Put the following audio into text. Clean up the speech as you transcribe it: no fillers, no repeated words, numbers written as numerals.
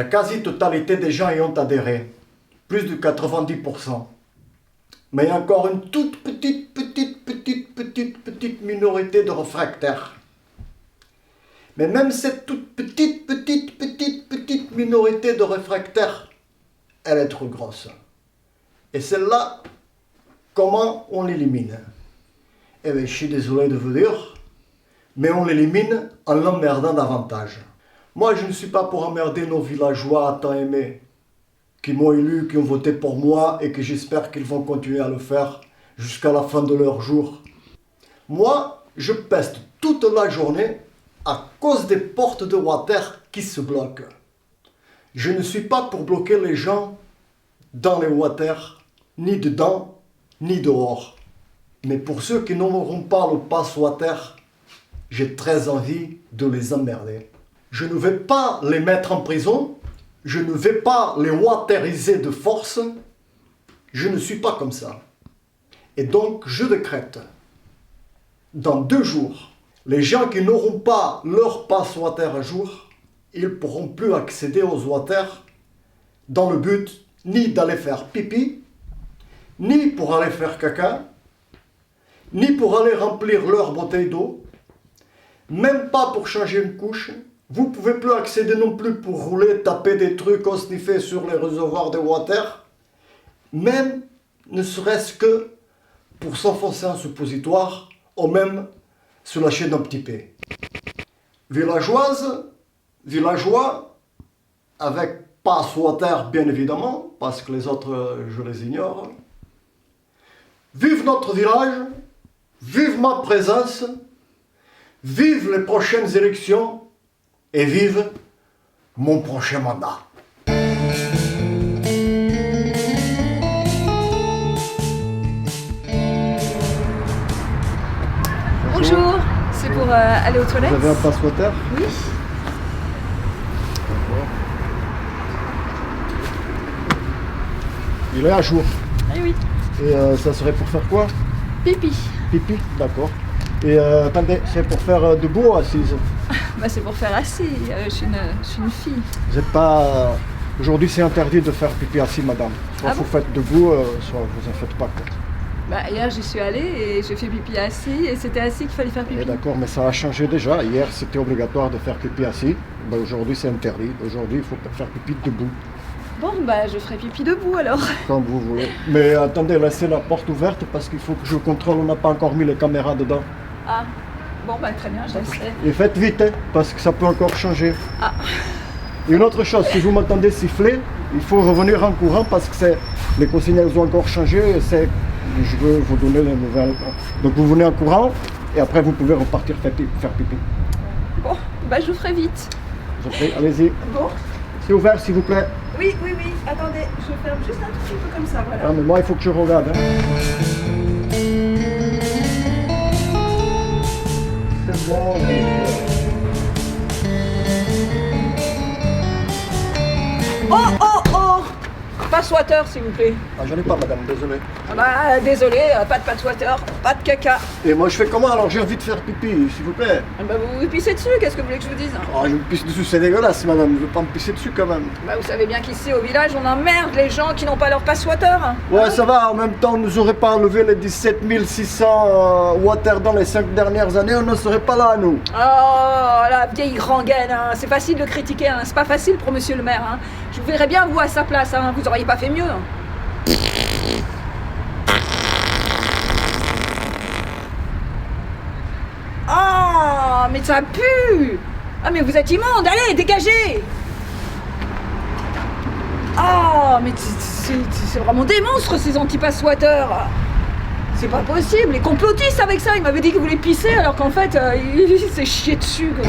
quasi-totalité des gens y ont adhéré. Plus de 90%. Mais il y a encore une toute petite minorité de réfractaires. Mais même cette toute petite minorité de réfractaires, elle est trop grosse. Et celle-là, comment on l'élimine? Eh bien, je suis désolé de vous dire, mais on l'élimine en l'emmerdant davantage. Moi, je ne suis pas pour emmerder nos villageois tant aimés, qui m'ont élu, qui ont voté pour moi et que j'espère qu'ils vont continuer à le faire jusqu'à la fin de leur jour. Moi, je peste toute la journée à cause des portes de water qui se bloquent. Je ne suis pas pour bloquer les gens dans les water, ni dedans, ni dehors. Mais pour ceux qui n'auront pas le pass water, j'ai très envie de les emmerder. Je ne vais pas les mettre en prison, je ne vais pas les wateriser de force, je ne suis pas comme ça. Et donc je décrète, dans 2 jours, les gens qui n'auront pas leur pass water à jour, ils ne pourront plus accéder aux water dans le but ni d'aller faire pipi, ni pour aller faire caca, ni pour aller remplir leur bouteille d'eau, même pas pour changer une couche. Vous ne pouvez plus accéder non plus pour rouler, taper des trucs, sniffer sur les réservoirs de water, même ne serait-ce que pour s'enfoncer en suppositoire, ou même se lâcher d'un petit peu. Villageoises, villageois, avec pass water bien évidemment, parce que les autres je les ignore. Vive notre village, vive ma présence, vive les prochaines élections, et vive mon prochain mandat. Bonjour, c'est pour aller aux toilettes. Vous avez un pass water? Oui. Il est à jour. Oui, oui. Et ça serait pour faire quoi? Pipi. Pipi, d'accord. Et attendez, c'est pour faire debout ou assise? Bah c'est pour faire assis, je suis une fille. Vous n'êtes pas... Aujourd'hui c'est interdit de faire pipi assis, madame. Soit vous faites debout, soit vous en faites pas. Quoi. Bah hier j'y suis allée et j'ai fait pipi assis et c'était assis qu'il fallait faire pipi. D'accord, mais ça a changé déjà. Hier c'était obligatoire de faire pipi assis. Bah, aujourd'hui c'est interdit. Aujourd'hui il faut faire pipi debout. Bon bah je ferai pipi debout alors. Comme vous voulez. Mais attendez, laissez la porte ouverte parce qu'il faut que je contrôle, on n'a pas encore mis les caméras dedans. Ah, bon bah très bien, je laisserai. Et faites vite, hein, parce que ça peut encore changer. Ah. Et une autre chose, si vous m'entendez siffler, il faut revenir en courant parce que les consignes elles ont encore changé. Je veux vous donner les nouvelles. Donc vous venez en courant et après vous pouvez repartir faire pipi. Bon, bah je vous ferai vite. Je vous prie, allez-y. Bon. C'est ouvert s'il vous plaît. Oui, attendez, je ferme juste un tout petit peu comme ça, voilà. Ah, mais moi il faut que je regarde. Hein. C'est bon. Oh Pass water s'il vous plaît. Ah, j'en ai pas madame, désolé. Ah bah désolé, pas de pass water, pas de caca. Et moi je fais comment alors? J'ai envie de faire pipi, s'il vous plaît. Ah bah vous vous pissez dessus, qu'est-ce que vous voulez que je vous dise? Oh, je me pisse dessus, c'est dégueulasse madame, je veux pas me pisser dessus quand même. Bah vous savez bien qu'ici au village on emmerde les gens qui n'ont pas leur pass water. Ouais ça va, en même temps on nous aurait pas enlevé les 17 600 water dans les 5 dernières années, on ne serait pas là nous. Oh la vieille rengaine, hein. C'est facile de critiquer, hein. C'est pas facile pour monsieur le maire. Hein. Je vous verrais bien vous à sa place, hein. Vous auriez pas fait mieux. Hein. Oh, mais ça pue! Ah, mais vous êtes immonde! Allez, dégagez! Oh, mais c'est vraiment des monstres ces anti-pass water! C'est pas possible! Les complotistes avec ça! Ils m'avaient dit qu'ils voulaient pisser alors qu'en fait, il s'est chié dessus! Quoi.